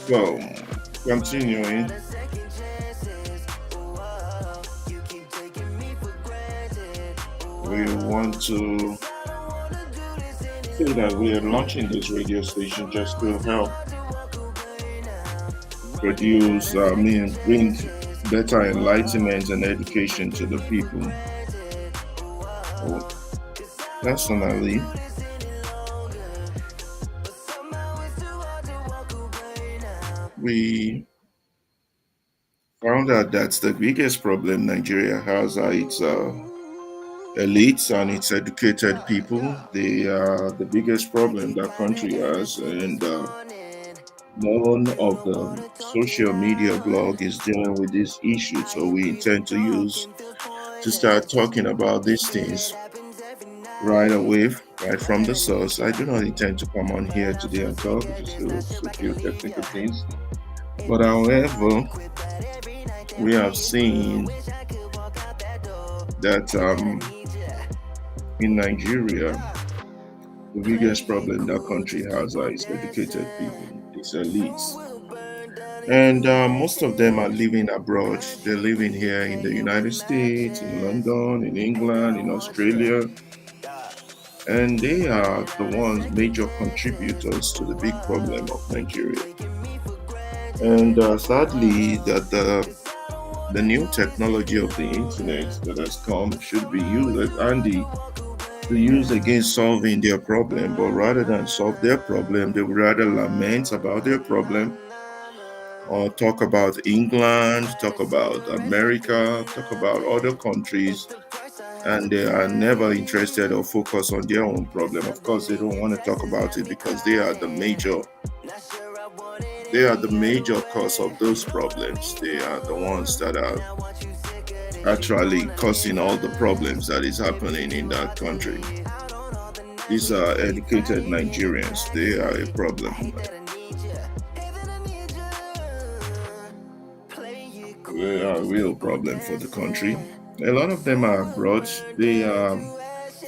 So, continuing, we want to say that we are launching this radio station just to help produce, bring better enlightenment and education to the people. So, personally, we found out that the biggest problem Nigeria has are its elites and its educated people. They are the biggest problem that country has, and none of the social media blog is dealing with this issue. So we intend to use to start talking about these things right away, right from the source. I do not intend to come on here today and talk, just a few technical things. But however, we have seen that in Nigeria, the biggest problem that country has are its educated people, its elites. And most of them are living abroad. They're living here in the United States, in London, in England, in Australia, and they are the ones major contributors to the big problem of Nigeria. And sadly, that the new technology of the internet that has come should be used handy to use against solving their problem, but rather than solve their problem, they would rather lament about their problem or talk about England, talk about America, talk about other countries, and they are never interested or focused on their own problem. Of course, they don't want to talk about it because they are the major cause of those problems. They are the ones that are actually causing all the problems that is happening in that country. These are educated Nigerians. They are a problem. They are a real problem for the country. A lot of them are abroad. They are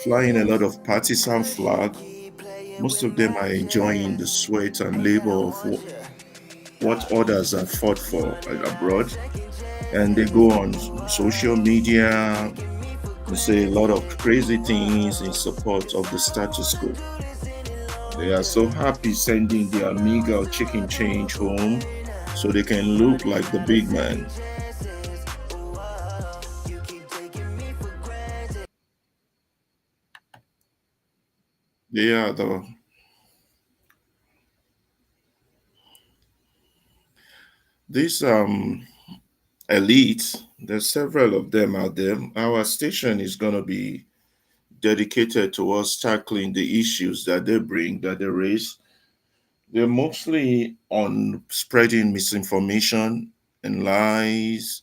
flying a lot of partisan flag. Most of them are enjoying the sweat and labor of what others have fought for abroad. And they go on social media and say a lot of crazy things in support of the status quo. They are so happy sending their meager or chicken change home so they can look like the big man. They are these elites. There's several of them out there. Our station is gonna be dedicated towards tackling the issues that they bring, that they raise. They're mostly on spreading misinformation and lies,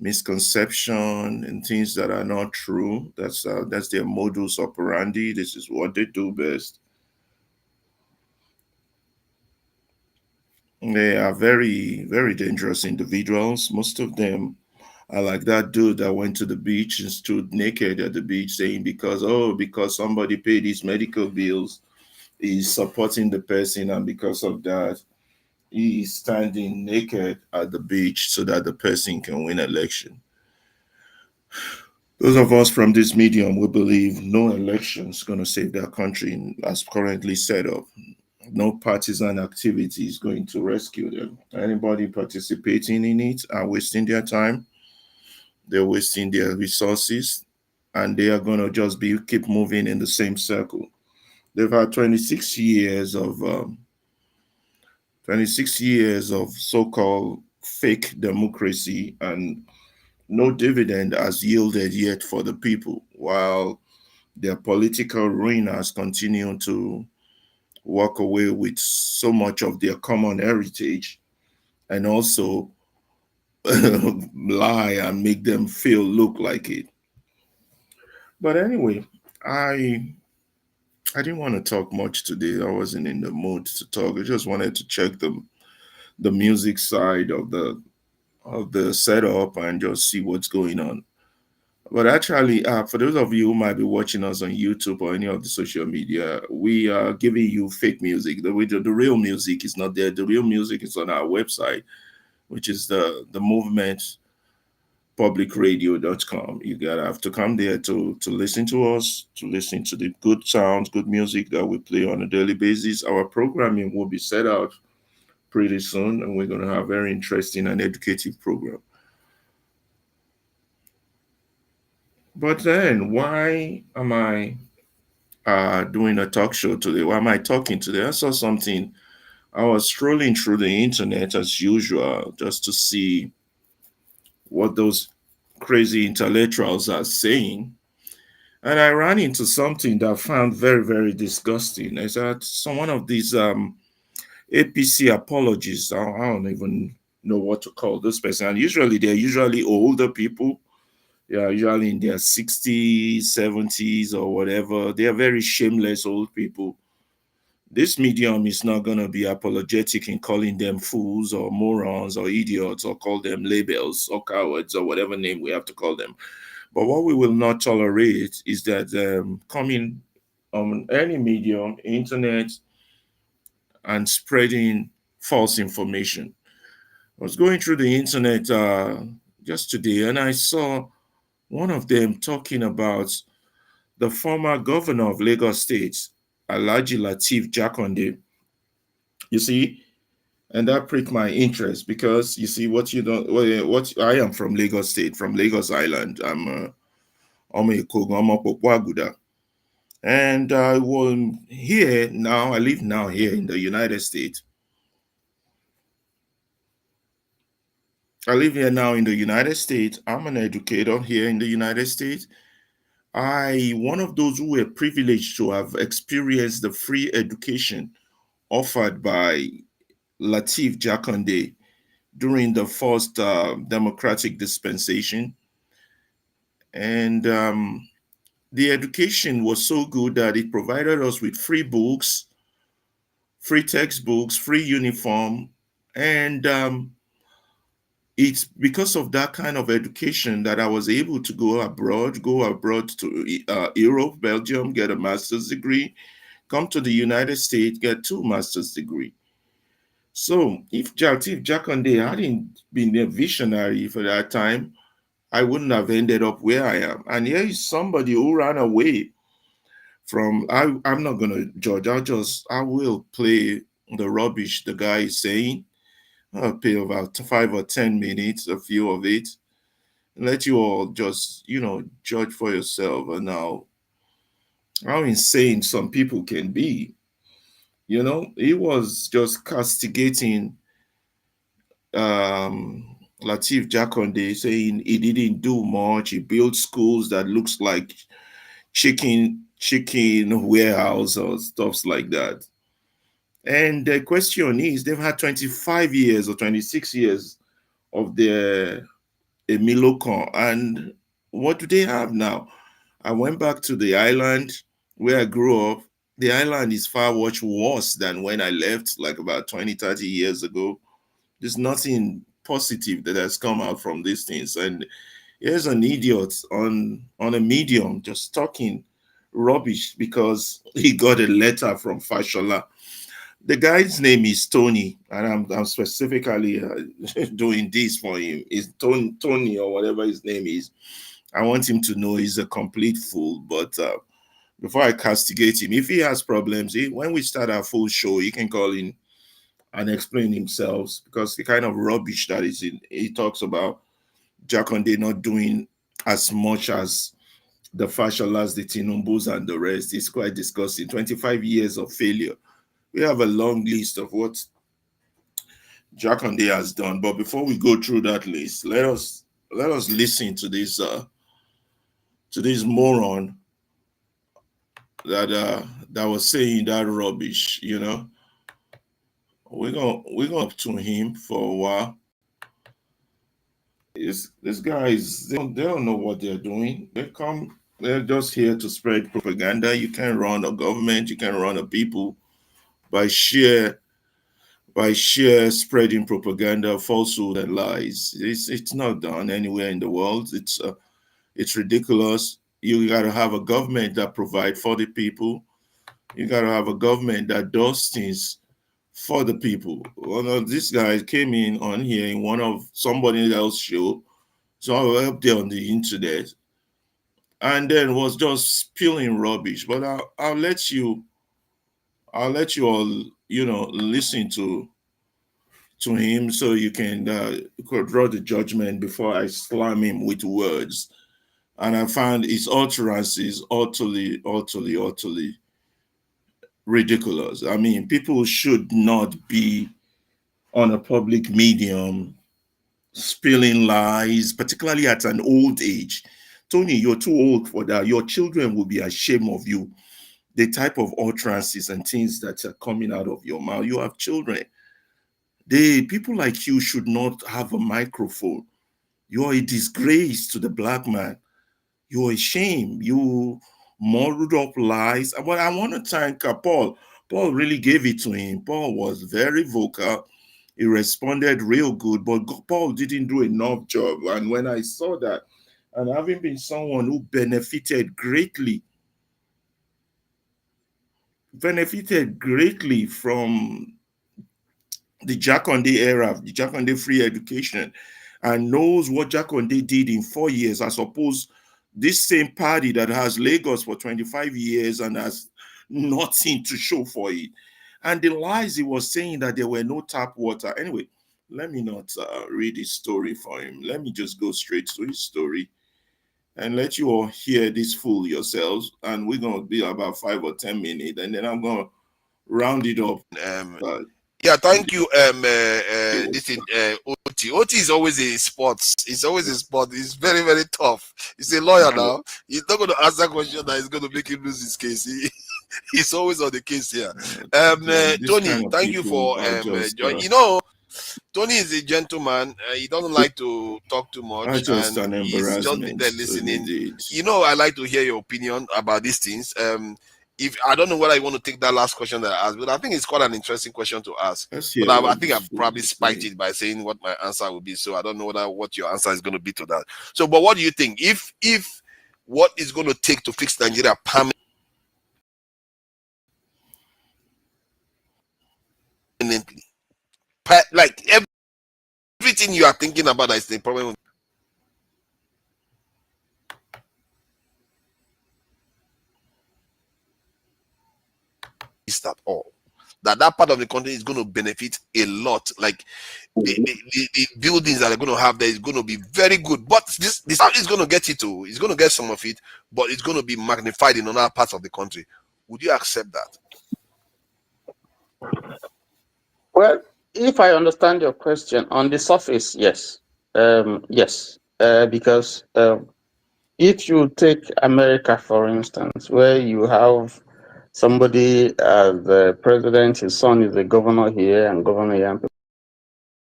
misconception, and things that are not true. That's their modus operandi. This is what they do best. They are very, very dangerous individuals. Most of them are like that dude that went to the beach and stood naked at the beach saying because somebody paid his medical bills, he's supporting the person, and because of that, he is standing naked at the beach so that the person can win election. Those of us from this medium, we believe no election is going to save their country as currently set up. No partisan activity is going to rescue them. Anybody participating in it are wasting their time, they're wasting their resources, and they are going to just be keep moving in the same circle. They've had 26 years of so-called fake democracy, and no dividend has yielded yet for the people, while their political ruiners continue to walk away with so much of their common heritage and also lie and make them feel look like it. But anyway, I didn't want to talk much today. I wasn't in the mood to talk. I just wanted to check the music side of the setup and just see what's going on. But actually, for those of you who might be watching us on YouTube or any of the social media, we are giving you fake music. The real music is not there. The real music is on our website, which is the movement publicradio.com. You gotta have to come there to listen to us, to listen to the good sounds, good music that we play on a daily basis. Our programming will be set out pretty soon, and we're gonna have very interesting and educative program. But then, why am I doing a talk show today? Why am I talking today? I saw something. I was strolling through the internet as usual, just to see what those crazy intellectuals are saying. And I ran into something that I found very, very disgusting. Is that some one of these APC apologists, I don't even know what to call this person. And usually they're usually older people. They are usually in their 60s, 70s, or whatever. They are very shameless old people. This medium is not going to be apologetic in calling them fools or morons or idiots or call them labels or cowards or whatever name we have to call them. But what we will not tolerate is that coming on any medium, internet, and spreading false information. I was going through the internet just today and I saw one of them talking about the former governor of Lagos State, Alhaji Lateef Jakande. You see, and that pricked my interest because you see what you don't. What I am from Lagos State, from Lagos Island. I'm a Kogo, I'm a Popwaguda. And I will here now, I live now here in the United States. I live here now in the United States. I'm an educator here in the United States. One of those who were privileged to have experienced the free education offered by Lateef Jakande during the first democratic dispensation. And the education was so good that it provided us with free books, free textbooks, free uniform, and it's because of that kind of education that I was able to go abroad to Europe, Belgium, get a master's degree, come to the United States, get two master's degree. So if Lateef Jakande hadn't been a visionary for that time, I wouldn't have ended up where I am. And here is somebody who ran away from. I'm not gonna judge. I will play the rubbish the guy is saying. I'll play about 5 or 10 minutes, a few of it, and let you all just judge for yourself and how insane some people can be. He was just castigating Lateef Jakande, saying he didn't do much. He built schools that looks like chicken warehouse or stuffs like that. And the question is, they've had 25 years or 26 years of their Emilocon, and what do they have now? I went back to the island where I grew up. The island is far much worse than when I left, like about 20, 30 years ago. There's nothing positive that has come out from these things. And here's an idiot on a medium just talking rubbish because he got a letter from Fashola. The guy's name is Tonie, and I'm specifically doing this for him. Is Tonie or whatever his name is. I want him to know he's a complete fool. But before I castigate him, if he has problems, when we start our full show, he can call in and explain himself because the kind of rubbish that is in he talks about Jaconde not doing as much as the Fasholas, the Tinumbus, and the rest is quite disgusting. 25 years of failure. We have a long list of what Jaconde has done, but before we go through that list, let us listen to this moron that was saying that rubbish. We're gonna up to him for a while. This guy is they don't know what they're doing. They're just here to spread propaganda. You can't run a government, you can't run a people by sheer spreading propaganda, falsehood, and lies. It's not done anywhere in the world. It's ridiculous. You got to have a government that provides for the people. You got to have a government that does things for the people. One of these guys came in on here in one of somebody else's show, so I was up there on the internet, and then was just spilling rubbish. But I'll let you all, listen to him so you can could draw the judgment before I slam him with words. And I found his utterances utterly ridiculous. I mean, people should not be on a public medium spilling lies, particularly at an old age. Tonie, you're too old for that. Your children will be ashamed of you. The type of utterances and things that are coming out of your mouth. You have children. People like you should not have a microphone. You are a disgrace to the black man. You're a shame. You muddled up lies. But I want to thank Paul. Paul really gave it to him. Paul was very vocal. He responded real good, but Paul didn't do enough job. And when I saw that, and having been someone who benefited greatly from the Jakande era, the Jakande free education, and knows what Jakande did in 4 years, as opposed this same party that has Lagos for 25 years and has nothing to show for it. And the lies he was saying that there were no tap water. Anyway, let me not read his story for him. Let me just go straight to his story and let you all hear this fool yourselves. And we're going to be about 5 or 10 minutes, and then I'm going to round it up. Yeah, thank you. This is OT. OT is always a sports. It's always a sport. It's very, very tough. He's a lawyer now. He's not going to answer question that is going to make him lose his case. He's always on the case here. Tonie, thank you for joining. Tonie is a gentleman. He doesn't like to talk too much, and he's just been there listening. I like to hear your opinion about these things. If I don't know whether I want to take that last question that I asked, but I think it's quite an interesting question to ask. But I think I've probably spiked it by saying what my answer would be. So I don't know what your answer is going to be to that. So, but what do you think? If what is going to take to fix Nigeria permanently, like everything you are thinking about is the problem. At all, that part of the country is going to benefit a lot. Like the buildings that are going to have there is going to be very good, but this is going to get it too. It's going to get some of it, but it's going to be magnified in other parts of the country. Would you accept that? Well, if I understand your question, on the surface, yes. Yes, because if you take America, for instance, where you have somebody as the president, his son is a governor here and governor here, and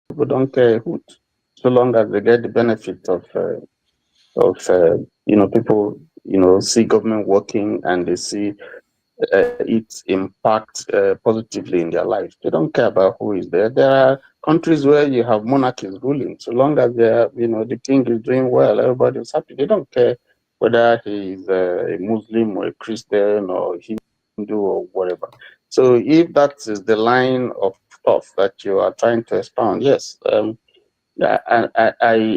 people don't care who, so long as they get the benefit of people, see government working and they see its impact positively in their lives. They don't care about who is there. There are countries where you have monarchies ruling. So long as the king is doing well, everybody is happy. They don't care whether he is a Muslim or a Christian or Hindu or whatever. So if that is the line of thought that you are trying to expound, yes, I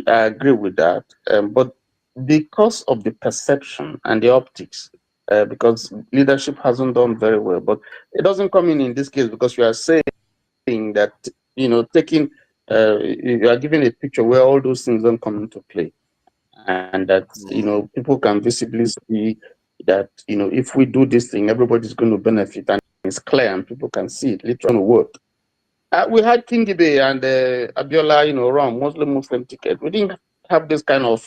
agree with that. But because of the perception and the optics, because leadership hasn't done very well, but it doesn't come in this case because you are saying that taking you are giving a picture where all those things don't come into play, and that people can visibly see that if we do this thing, everybody's going to benefit, and it's clear and people can see it literally work. We had Kingibe and Abiola, run Muslim ticket. We didn't have this kind of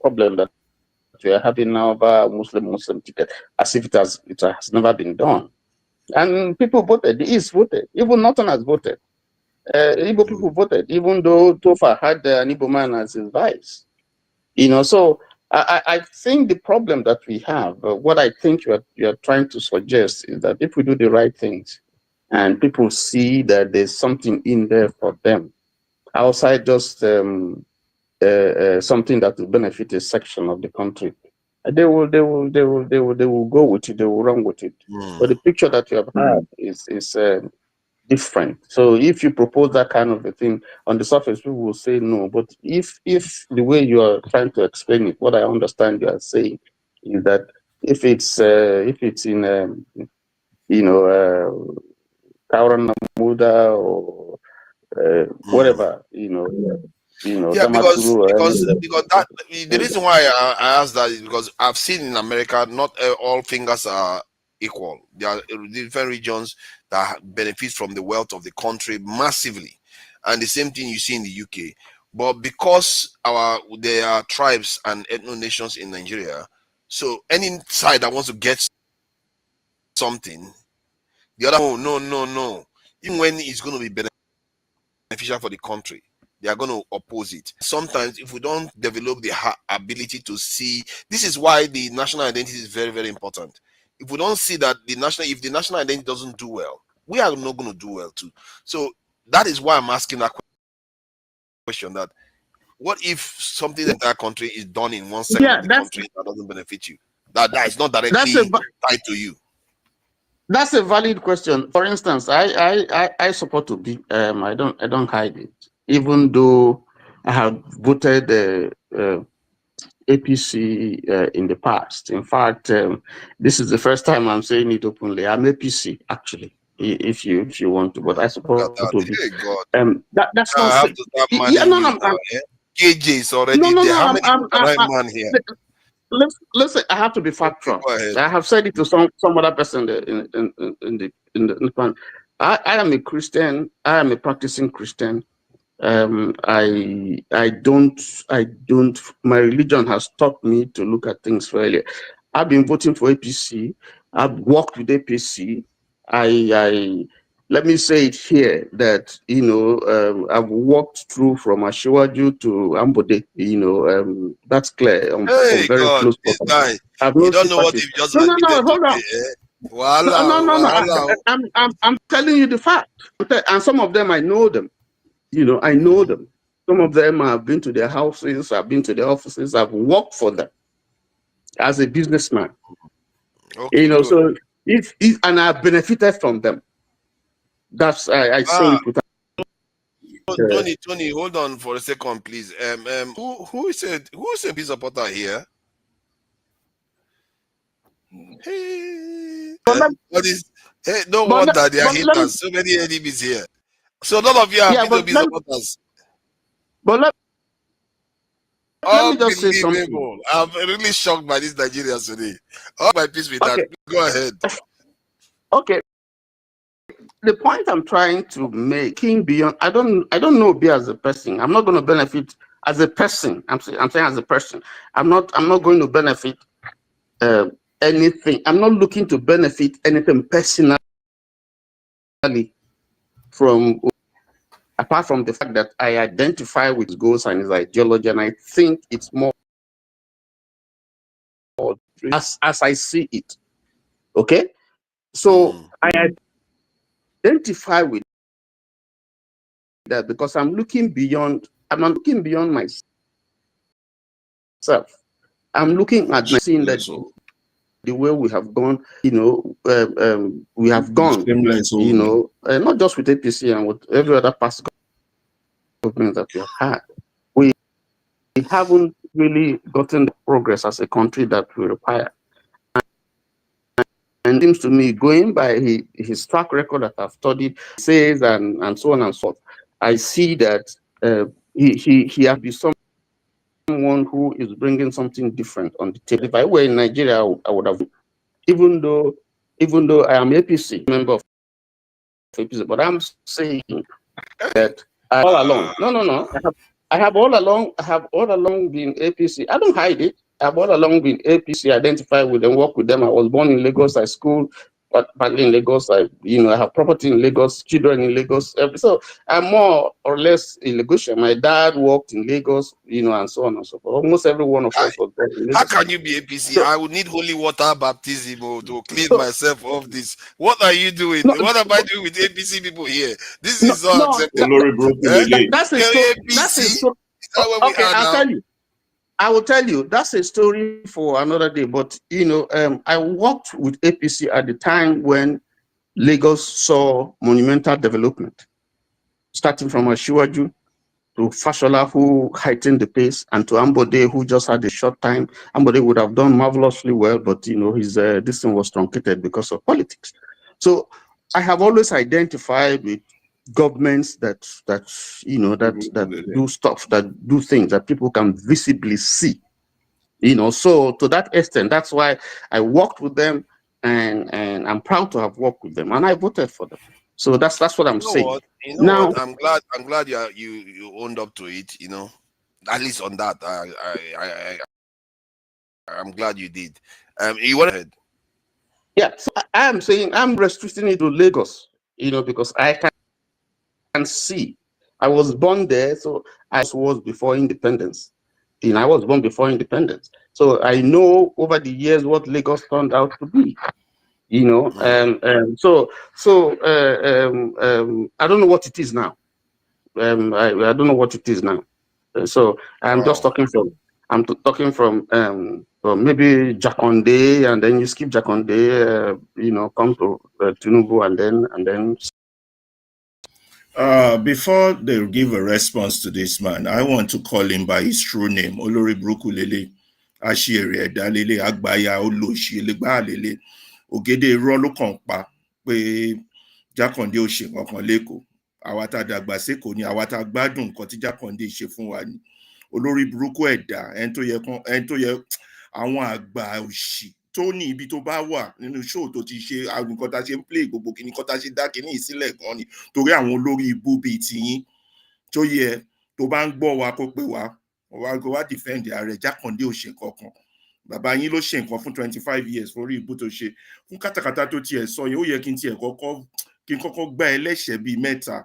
problem that we are having now about Muslim ticket, as if it has never been done. And people voted. The East voted. Even Northerners voted. Igbo people voted, even though Tofa had an Igbo man as his vice. So I think the problem that we have, what I think you're trying to suggest is that if we do the right things and people see that there's something in there for them, outside just something that will benefit a section of the country, they will go with it. They will run with it. But the picture that you have had is different. So if you propose that kind of a thing, on the surface, people will say no. But if the way you are trying to explain it, what I understand you are saying is that if it's in Kauran Namuda or whatever, Yeah, Damaturu or because any that the reason why I asked that is because I've seen in America not all fingers are equal. There are different regions that benefit from the wealth of the country massively, and the same thing you see in the UK. But because there are tribes and ethno nations in Nigeria, so any side that wants to get something, the other no. Even when it's going to be beneficial for the country, they are going to oppose it. Sometimes if we don't develop the ability to see, this is why the national identity is very, very important. If we don't see that if the national identity doesn't do well, we are not going to do well too. So that is why I'm asking that question, that what if something in that country is done in one segment of the country that doesn't benefit you, that is not directly tied to you? That's a valid question. For instance, I support to be. I don't hide it, even though I have voted APC in the past. In fact, this is the first time I'm saying it openly. I'm APC actually, if you want to, but I support to be. Hey God. That's I not. have to start managing you now. KJ is already there. How many right man here? Listen, I have to be factual. I have said it to some other person in the plan. I am a Christian. I am a practicing Christian. I don't. My religion has taught me to look at things fairly. I've been voting for APC. I've worked with APC. Let me say it here that I've walked through from Ashiwaju to Ambode. That's clear. I'm very God, close. this guy. I've You don't know what you've just admitted. Hold on. No. I'm telling you the fact, and some of them I know them. I know them. Some of them I've been to their houses. I've been to their offices. I've worked for them as a businessman. Okay, so if and I've benefited from them. That's I say it without. Tony, hold on for a second, please. Who is a peace supporter here? Hey, no wonder they are haters. So many enemies here. So none of you are peace supporters. But let me just say something. I'm really shocked by these Nigerians today. All my peace with that. Go ahead. Okay. The point I'm trying to make, beyond, I don't know be as a person. I'm not going to benefit as a person. I'm saying as a person. I'm not going to benefit anything. I'm not looking to benefit anything personally from, apart from the fact that I identify with his goals and his ideology, and I think it's more as I see it. Okay, so I identify with that because I'm looking beyond. I'm not looking beyond myself. I'm looking at seeing that the way we have gone, we have gone, not just with APC and with every other past government that we have had. We haven't really gotten the progress as a country that we require. And it seems to me, going by his track record that I've studied, says and so on and so forth, I see that he has been someone who is bringing something different on the table. If I were in Nigeria, I would have, even though I am APC member of APC, but I'm saying that all along, no, I have all along been APC. I don't hide it. I've all along been APC, identified with them, work with them. I was born in Lagos. I schooled partly in Lagos. I have property in Lagos, children in Lagos. So I'm more or less a Lagosian. My dad worked in Lagos, and so on and so forth. Almost every one of us was born in Lagos. How can you be APC? So, I would need holy water baptism to clean myself of this. What are you doing? What am I doing with APC people here? This is not acceptable. That's a that where we Okay, are I'll now? tell you. I will tell you. That's a story for another day. But I worked with APC at the time when Lagos saw monumental development, starting from Ashiwaju to Fashola, who heightened the pace, and to Ambode, who just had a short time. Ambode would have done marvelously well, but his this thing was truncated because of politics. So I have always identified with governments that do stuff, that do things that people can visibly see. So to that extent, that's why I worked with them, and I'm proud to have worked with them, and I voted for them. So that's what I'm saying. You know Now, what? I'm glad you owned up to it. At least on that, I'm glad you did. You went ahead. yeah, so I am saying I'm restricting it to Lagos, because I can see. I was born there, so I was before independence. I was born before independence. So I know over the years what Lagos turned out to be. I don't know what it is now. I don't know what it is now. So I'm just Wow. talking talking from maybe Jakande, and then you skip Jakande, come to Tinubu, and then. Before they give a response to this man, I want to call him by his true name, Olori Brukulele, Ashiri Edalele, Agbaya, Oloshi, Legbalele, Ogede irọ́ ló kàn pa pé Jákàndé ò ṣe kankan lẹ́kọ̀ọ́. Àwa tá a dàgbà sékòó ni àwa tá a gbádùn nǹkan tí Jákàndé ṣe fún wa ni. Olórí burúkú ẹ̀dá, ẹni tó yẹ àwọn àgbà òṣì tó ní ibi tó bá wà nínú show tó ti ṣe nǹkan tá a ṣe ń play gbogbo kìíní kan tá a ṣe dá kìíní ìsílẹ̀ gan ni torí àwọn olórí ibú bíi tiyín tó yẹ tó bá ń gbọ́ wa kó pè wá wá defend ààrẹ. Jákàndé ò ṣe kankan. Bàbá yín ló ṣe nǹkan fún 25 years fórí ibú tó ṣe fún kátàkátà tó tiẹ̀ sọ yẹn. Ó yẹ kí n kọ́kọ́ gbá ẹlẹ́ṣẹ̀ bíi mẹ́ta.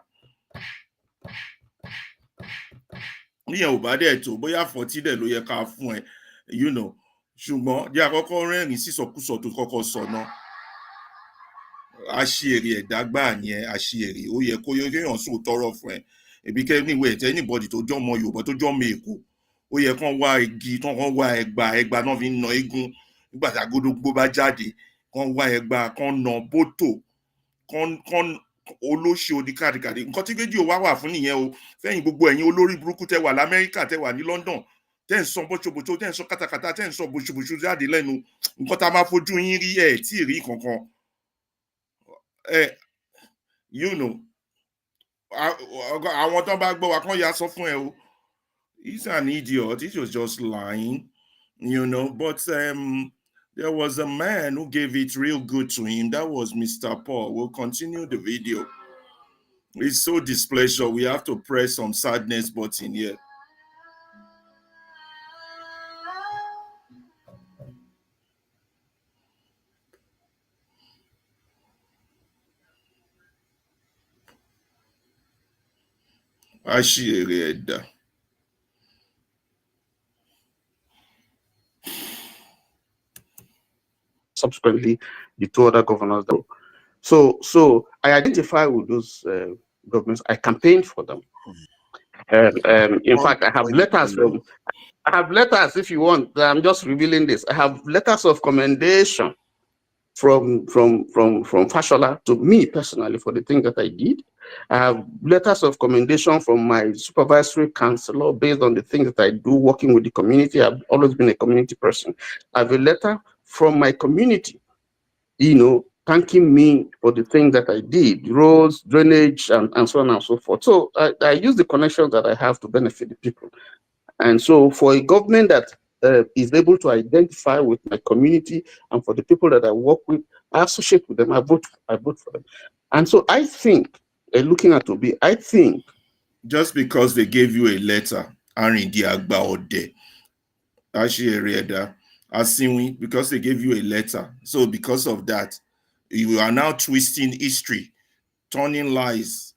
Níyẹn ò bá dẹ̀ tó bóyá 40 dẹ̀ ló yẹ ká fún ẹ ṣùgbọ́n jẹ́ àkọ́kọ́ rẹ́rìn sísọkúsọ tó kọ́kọ́ sọ náà. Àṣìírí ẹ̀dá gbáà ni ẹ, àṣìírí. Ó yẹ kó yéèyàn sóò tọrọ fún ẹ. Ebi anyway, anybody tó jọmọ Yorùbá tó jọmọ Èkó, ó yẹ kán wá igi, kán wá ẹgbà náà fi ń na eégún nígbà tí Agodogbó bá jáde. Kán wá ẹgbà, kán na bótò, kán olóṣì oníkàdìkàdì. Nǹkan tí rédíò wà fún nìyẹn o. Fẹ́yìn gbogbo ẹ̀yin olórí burúkú tẹ́ wà l'Amẹ́ríkà, tẹ́ wà ní London, tẹ́ ń sọ bóṣobòṣo, tẹ́ ń sọ kátàkátà, tẹ́ ń sọ bóṣobòṣo jáde lẹ́nu. Nǹkan tá a máa fojú yín rí ẹ̀ tí ì rí kankan. Àwọn tó bá gbọ́ wa kán ya sọ fún ẹ o. He's an idiot. He was just lying, But there was a man who gave it real good to him. That was Mr. Paul. We'll continue the video. It's so displeasure. We have to press some sadness button here. Àṣìírí ẹ̀dá. Subsequently, the two other governors. So I identify with those governments. I campaigned for them. In fact, I have letters from. I have letters, if you want. I'm just revealing this. I have letters of commendation from Fashola to me personally for the thing that I did. I have letters of commendation from my supervisory counselor based on the things that I do working with the community. I've always been a community person. I have a letter from my community, thanking me for the things that I did, roads, drainage, and so on and so forth. So I use the connections that I have to benefit the people. And so for a government that is able to identify with my community and for the people that I work with, I associate with them, I vote for them. And so I think, looking at Obi, I think. Just because they gave you a letter, Arindi Agba Ode, Àṣìírí ẹ̀dá, Asinwi, because they gave you a letter. So because of that, you are now twisting history, turning lies.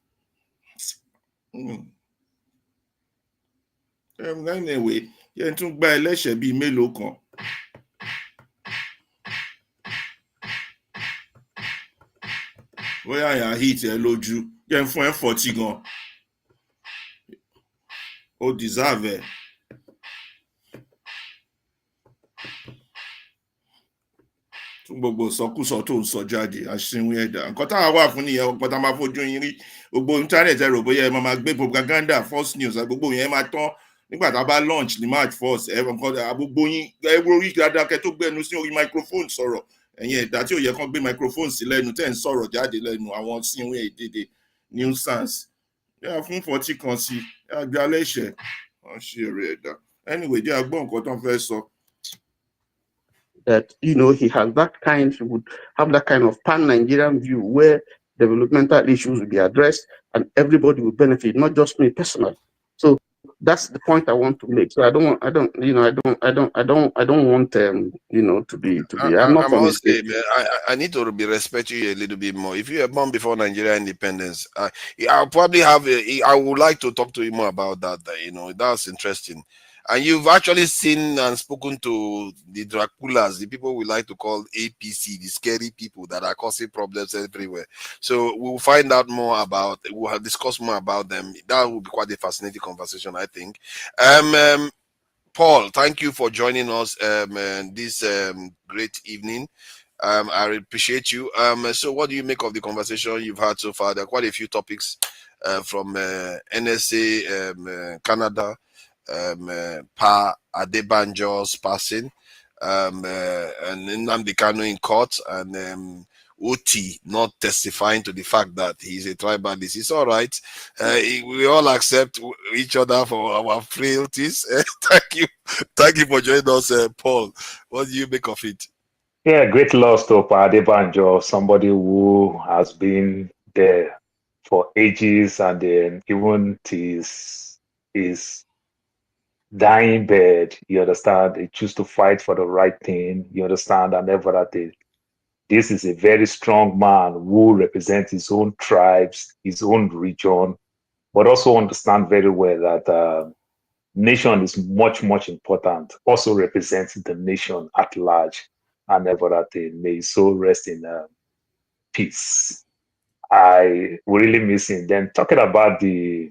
Anyway, yẹn tún gba ẹlẹ́ṣẹ̀ bíi mélòó kan. Bóyá àyà hit ẹ lójú, yẹn fún ẹ 40 gan. ó deserve ẹ̀. Tún gbogbo ìsọkúsọ tó ń sọ jáde àṣìwìn ẹ̀dá nǹkan táwa wà fún nìyẹn nǹkan tá a máa fojú yín rí gbogbo internet ẹ̀rọ bóyá ẹ máa gbé propaganda false news gbogbo yẹn máa tán nígbà tá a bá launch ní March 1st ẹ nǹkan gbogbo yín ẹ orí dáadáa kẹ́ tó gbẹnu sí orí microphone sọ̀rọ̀ ẹ̀yin ẹ̀dá tí ò yẹ kán gbé microphone sí lẹ́nu tẹ́ ń sọ̀rọ̀ jáde lẹ́nu àwọn síwìn èdèdè nuisance yà fún 40 kan sí àgbẹ̀ alẹ́ ìṣẹ́ wọ́n ṣe èrè ẹ̀dá anyway jẹ́ agbọ́n nǹkan tó ń fẹ́ sọ. That he has that kind, he would have that kind of pan-Nigerian view where developmental issues will be addressed and everybody will benefit, not just me personally. So that's the point I want to make. So I don't want to be. I'm not from say, man, I need to be respecting you a little bit more. If you were born before Nigeria independence, I'll probably I would like to talk to you more about that. That's interesting. And you've actually seen and spoken to the Draculas, the people we like to call APC, the scary people that are causing problems everywhere. So we'll find out more about, we'll discuss more about them. That will be quite a fascinating conversation, I think. Paul, thank you for joining us this great evening. I appreciate you. So what do you make of the conversation you've had so far? There are quite a few topics from NSA, Canada, Pa Adebanjo's passing, and Nnamdi Kanu in court, and Oti not testifying to the fact that he's a tribalist. It's all right. We all accept each other for our frailties. Thank you for joining us, Paul. What do you make of it? Yeah, great loss to Pa Adebanjo, somebody who has been there for ages, and then even his dying bed, you understand, they choose to fight for the right thing, you understand, and everything. This is a very strong man who represents his own tribes, his own region, but also understand very well that nation is much, much important, also represents the nation at large, and everything. May his soul rest in peace. I really miss him. Then talking about the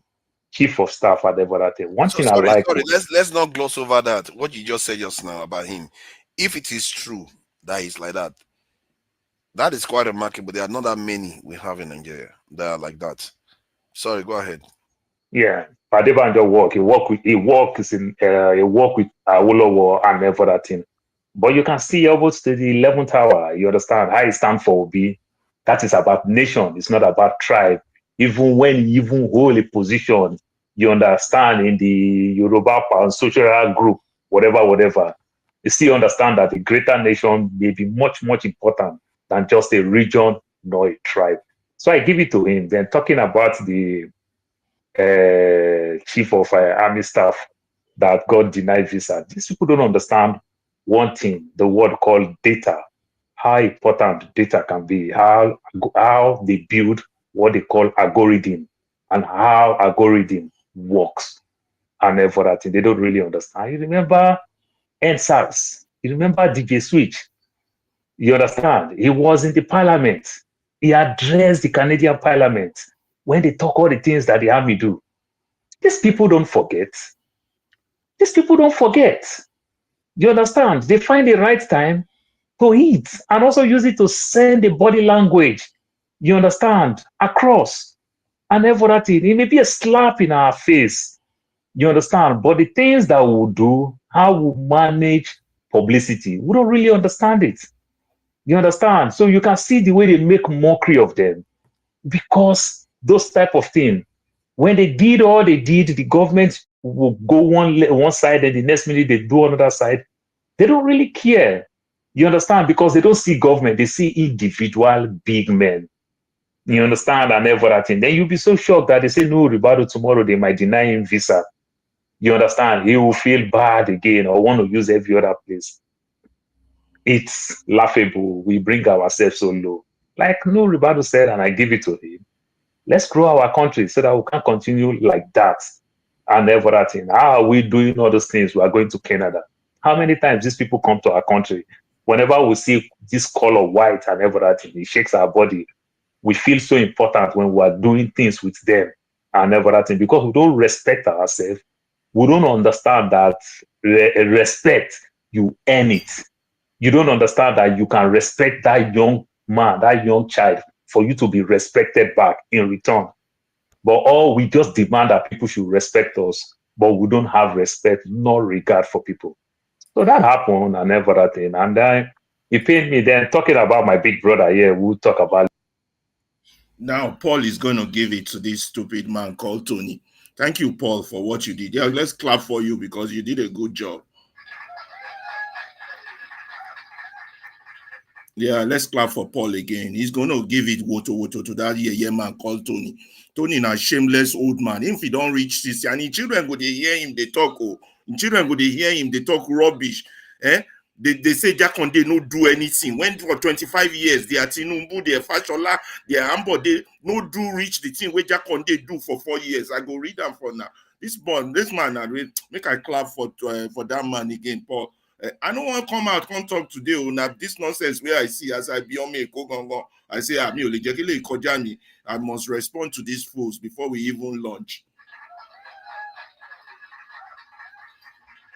chief of staff at everything. Let's not gloss over that. What you just said just now about him. If it is true that he's like that, that is quite remarkable. There are not that many we have in Nigeria that are like that. Sorry, go ahead. Yeah, Adebanjo work. He work with Awolowo and everything. But you can see almost to the 11th hour. You understand how it stands for Obi. That is about nation. It's not about tribe. Even when you even hold a position, you understand, in the Yoruba social group, whatever, you still understand that the greater nation may be much, much important than just a region nor a tribe. So I give it to him. Then talking about the chief of army staff that got denied visa, these people don't understand one thing, the word called data, how important data can be, how they build what they call algorithm, and how algorithm works and everything. They don't really understand. You remember NSAS, you remember DJ Switch, you understand? He was in the parliament. He addressed the Canadian parliament when they talk all the things that the army do. These people don't forget. You understand? They find the right time to eat and also use it to send the body language, you understand, across and everything. It may be a slap in our face, you understand, but the things that we'll do, how we manage publicity, we don't really understand it. You understand? So you can see the way they make mockery of them, because those type of things, when they did all they did, the government will go one side and the next minute they do another side. They don't really care. You understand? Because they don't see government, they see individual big men. You understand? And everything. Then you'll be so shocked that they say, no, Ribado, tomorrow they might deny him visa. You understand? He will feel bad again or want to use every other place. It's laughable. We bring ourselves so low. Like no, Ribado said, and I give it to him. Let's grow our country so that we can continue like that and everything. How are we doing all those things? We are going to Canada. How many times these people come to our country? Whenever we see this color white and everything, it shakes our body. We feel so important when we are doing things with them and everything, because we don't respect ourselves. We don't understand that respect, you earn it. You don't understand that you can respect that young man, that young child, for you to be respected back in return. But all we just demand that people should respect us, but we don't have respect nor regard for people. So that happened and everything. And then it pained me. Then talking about my big brother here, we'll talk about. Now, Paul is going to give it to this stupid man called Tonie. Thank you, Paul, for what you did. Yeah, let's clap for you because you did a good job. Yeah, let's clap for Paul again. He's going to give it WotoWoto to that man called Tonie. Tonie na shameless old man. If he don't reach 60, and the children go they hear him, they talk. Oh, the children go they hear him, they talk rubbish. They say Jakande no do anything. When for 25 years, they are Tinumbu, they are Fashola, they are Ambo, they no do reach the thing where Jakande do for 4 years. I go read them for now. This man, I make I clap for that man again, Paul. I don't want to come out, come talk today. Now this nonsense where I see as I be on me, I say, I must respond to these fools before we even launch.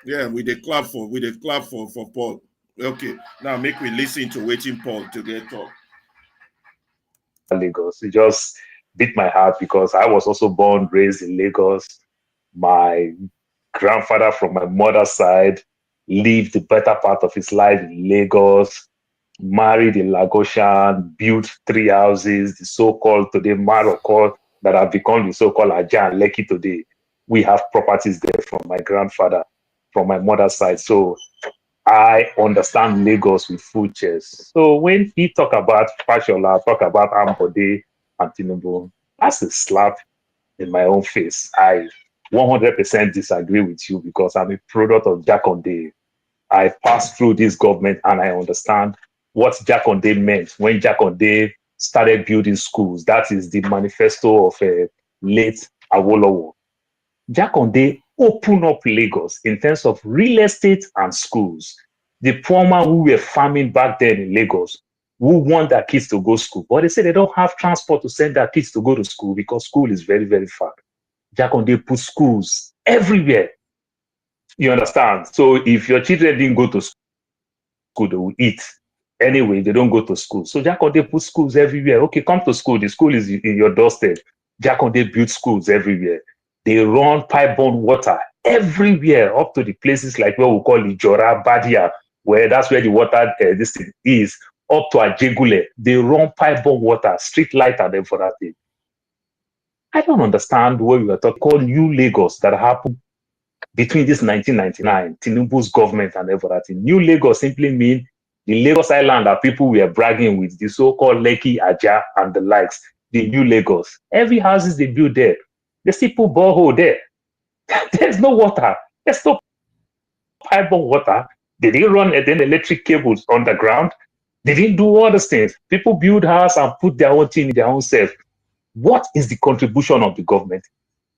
Yeah, with a clap for Paul. Okay, now make we listen to waiting Paul to get talk. Lagos. It just beat my heart because I was also born, raised in Lagos. My grandfather from my mother's side lived the better part of his life in Lagos, married in Lagosian, built 3 houses, the so-called today Maroko that have become the so-called Aja and Lekki today. We have properties there from my grandfather, from my mother's side. So I understand Lagos with full chest. So when he talk about Fashola, talk about Ambode and Tinubu, that's a slap in my own face. I 100% disagree with you because I'm a product of Jakande. I passed through this government and I understand what Jakande meant when Jakande started building schools. That is the manifesto of late Awolowo. Jakande opened up Lagos in terms of real estate and schools. The poor man who were farming back then in Lagos, who want their kids to go to school, but they say they don't have transport to send their kids to go to school because school is very, very far. Jakande put schools everywhere. You understand? So if your children didn't go to school, they will eat. Anyway, they don't go to school. So Jakande put schools everywhere. Okay, come to school. The school is in your doorstep. Jakande built schools everywhere. They run pipe-borne water everywhere, up to the places like what we call Ijora, Badia, where that's where the water this thing is, up to Ajegule. They run pipe-borne water, street light and everything. I don't understand what we are talking about New Lagos that happened between this 1999, Tinubu's government and everything. New Lagos simply means the Lagos Island that people were bragging with, the so-called Lekki, Aja, and the likes, the New Lagos. Every houses they build there, they still put borehole there. There's no water. There's no pipe-borne water. They didn't run then electric cables underground. They didn't do all those things. People build house and put their own thing in their own self. What is the contribution of the government?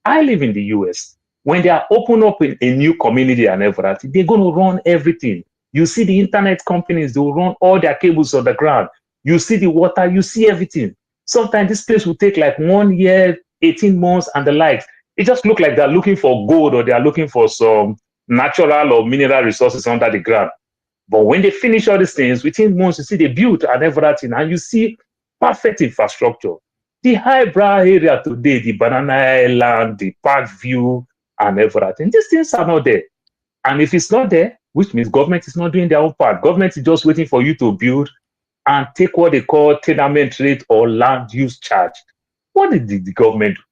I live in the US. When they are open up in a new community and everything, they're going to run everything. You see the internet companies, they will run all their cables on the ground. You see the water, you see everything. Sometimes this place will take like 1 year, 18 months and the likes. It just looks like they're looking for gold or they are looking for some natural or mineral resources under the ground. But when they finish all these things, within months, you see they build and everything, and you see perfect infrastructure. The highbrow area today, the Banana Island, the Park View, and everything, these things are not there. And if it's not there, which means government is not doing their own part. Government is just waiting for you to build and take what they call tenement rate or land use charge. What did the government do?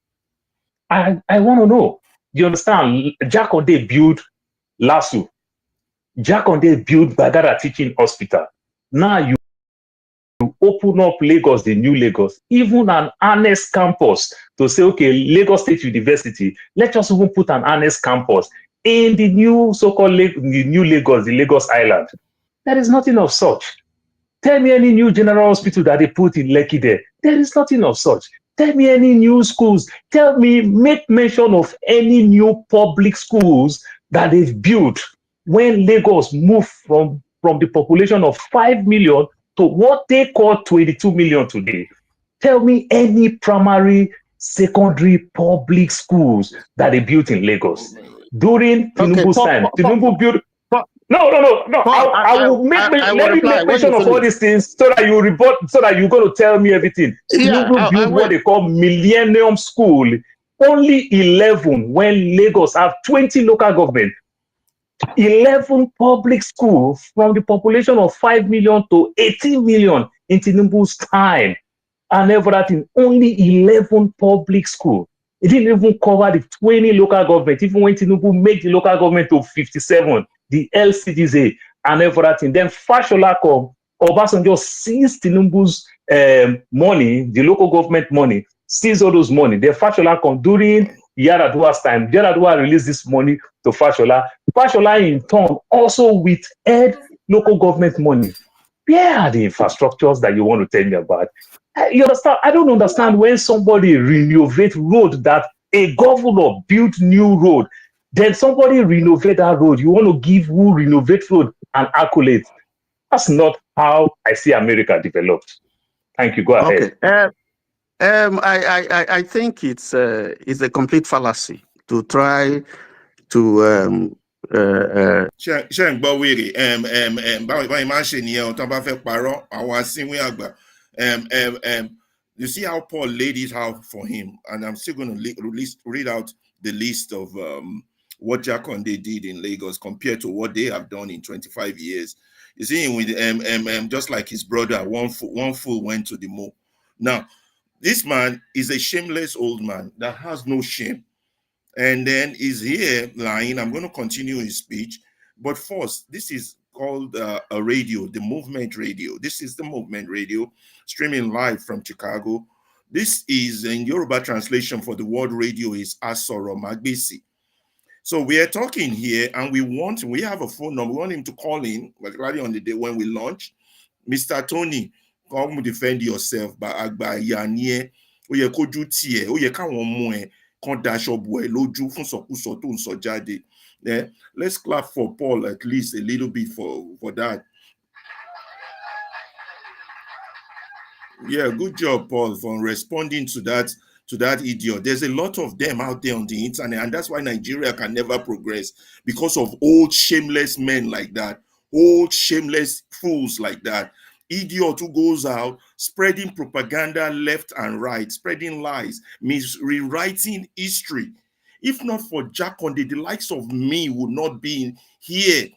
I want to know. You understand? Jakande built LASU. Jakande built Bagara Teaching Hospital. Now you open up Lagos, the new Lagos, even an honest campus to say, okay, Lagos State University, let's just even put an honest campus in the new so-called the new Lagos, the Lagos Island. There is nothing of such. Tell me any new general hospital that they put in Lekki there. There is nothing of such. Tell me any new schools. Tell me, make mention of any new public schools that they've built when Lagos moved from the population of 5 million to what they call 22 million today. Tell me any primary, secondary, public schools that they built in Lagos. during Tinubu's time. Tinubu built. No. I will make. Let me make mention of all these things so that you report. So that you're going to tell me everything. Tinubu built what they call Millennium School. Only 11 when Lagos have 20 local government. 11 public schools from the population of 5 million to 18 million in Tinubu's time. And everything, only 11 public schools. It didn't even cover the 20 local government, even when Tinubu made the local government to 57, the LCDs and everything. Then Fashola come, Obasanjo seized Tinubu's money, the local government money, seized all those money. Then Fashola come during Yar'Adua's time. Yar'Adua released this money to Fashola. Fashola in turn also withheld local government money. Where are the infrastructures that you want to tell me about? You understand? I don't understand when somebody renovate road that a governor built new road, then somebody renovate that road. You want to give who renovate road an accolade. That's not how I see America developed. Thank you. Go ahead. Okay. I think it's a complete fallacy to try to ṣe ń gbọ́ wèrè báwo máa ń ṣe nìyẹn o tán bá fẹ́ parọ́ àwọn asínwín àgbà you see how Paul laid it out for him, and I'm still going to read out the list of what Jakande did in Lagos compared to what they have done in 25 years. You see, with just like his brother, one fool went to the mall. Now, this man is a shameless old man that has no shame. And then he's here lying. I'm going to continue his speech. But first, this is called a radio, the Movement Radio. This is the Movement Radio, streaming live from Chicago. This is, in Yoruba translation for the word radio, is Asoro Magbesi. So we are talking here, and we have a phone number. We want him to call in, particularly on the day when we launch. Mr. Tonie, come defend yourself. By Yanye, oye koju tie, oye kawon mu e. Yeah, let's clap for Paul at least a little bit for that. Yeah, good job, Paul, for responding to that idiot. There's a lot of them out there on the internet, and that's why Nigeria can never progress, because of old shameless men like that, old shameless fools like that. Idiot who goes out spreading propaganda left and right, spreading lies, means rewriting history. If not for Jakande, the likes of me would not be here,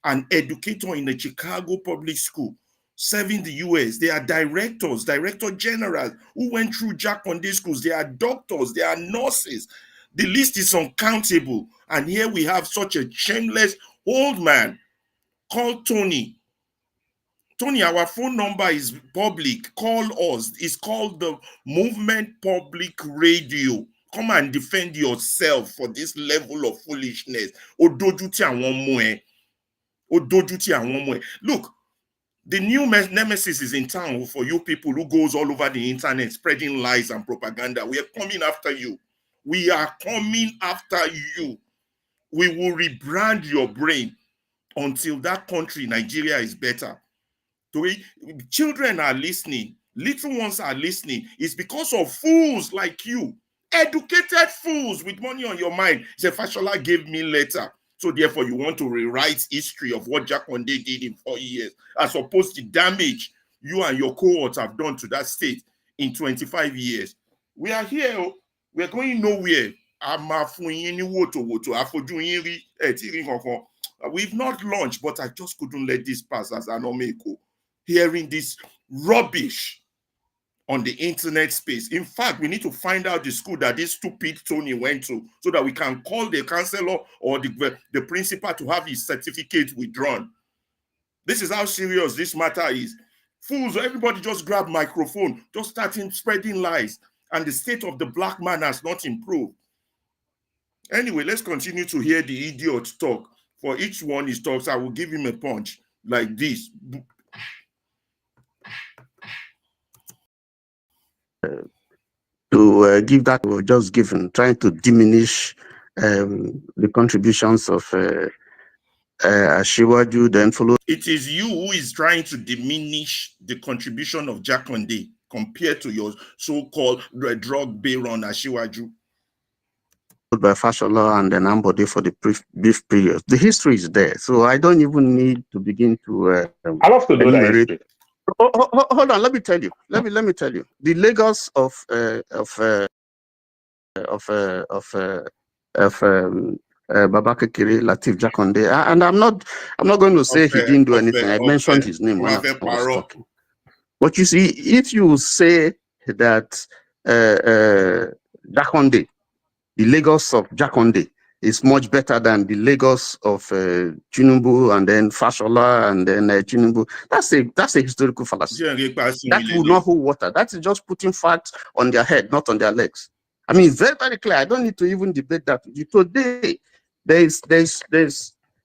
an educator in a Chicago public school, serving the US. They are directors, director generals who went through Jakande schools. They are doctors, they are nurses. The list is uncountable. And here we have such a shameless old man called Tonie. Tonie, our phone number is public. Call us. It's called the Movement Public Radio. Come and defend yourself for this level of foolishness. Look, the new nemesis is in town for you people who goes all over the internet spreading lies and propaganda. We are coming after you. We are coming after you. We will rebrand your brain until that country, Nigeria, is better. Children are listening. Little ones are listening. It's because of fools like you. Educated fools with money on your mind. Say, Fashola gave me letter. So therefore, you want to rewrite history of what Jakande did in 4 years, as opposed to damage you and your cohorts have done to that state in 25 years. We are here. We're going nowhere. We've not launched, but I just couldn't let this pass as an omeko. Hearing this rubbish on the internet space. In fact, we need to find out the school that this stupid Tonie went to so that we can call the counselor or the principal to have his certificate withdrawn. This is how serious this matter is. Fools, everybody just grab microphone, just starting spreading lies, and the state of the black man has not improved. Anyway, let's continue to hear the idiot talk. For each one he talks, I will give him a punch like this. To give that we were just given, trying to diminish the contributions of Ashiwaju, then followed. It is you who is trying to diminish the contribution of Jakande compared to your so-called drug baron Ashiwaju. by Fashola and then Ambode for the brief period. The history is there, so I don't even need to begin to I love to know that enumerate. history. Hold on, let me tell you. Let me tell you. The Lagos of Babakekere Lateef Jakande, and I'm not going to say he didn't do anything. I mentioned his name when I was talking. But you see, if you say that Jakande, the Lagos of Jakande, is much better than the Lagos of Tinubu and then Fashola and then Tinubu, that's a historical fallacy. That will not hold water. That is just putting facts on their head, not on their legs. I mean, it's very, very clear. I don't need to even debate that. Today, there's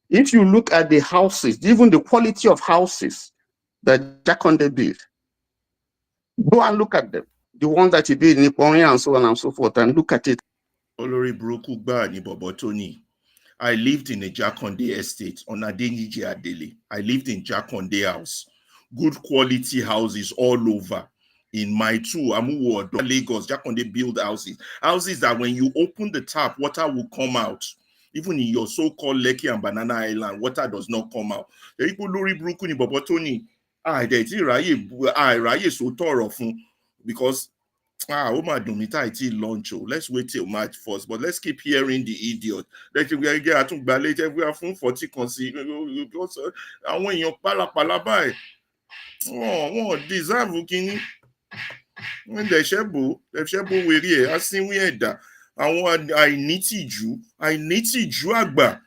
if you look at the houses, even the quality of houses that Jakande built, go and look at them. The ones that he built in Niporia and so on and so forth, and look at it. Olori Buruku Gba ni Bobo Tonie. I lived in a Jakande estate on Adeniji Adele. I lived in Jakande house. Good quality houses all over. In my two, Amuwo, Lagos, Jakande build houses. Houses that when you open the tap, water will come out. Even in your so-called Lekki and Banana Island, water does not come out. Olori Buruku ni Bobo Tonie. Ráyè so tọrọ fún because let's wait till March 1st, but let's keep hearing the idiot. Let's get to ballet everywhere from 40 consi. I want your pala. Oh, deserve kini. When the shebo weary, asking we da. I need you agba.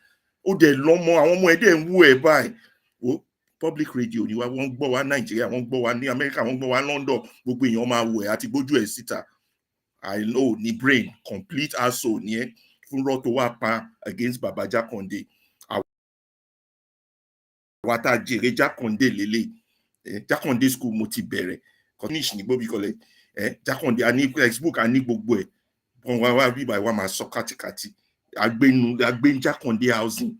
Oh, the lomo, I want more than who by. Oh, public radio, you won't go one Nigeria, won't go one America, won't go one London, book in your man way at go to a sitter. I know ni brain complete asshole ni fún rọ́tò wá pa against Baba Jakande. Wata jèrè Jakande lele. Jakande school mo ti bẹ̀rẹ̀. Kọ́níṣ ní gbóbi kọ́lẹ̀. Jakande a ní textbook a ní gbogbo ẹ̀. Wọ́n wá bí báyìí wá máa sọ kátikàti. Àgbénu Jakande housing.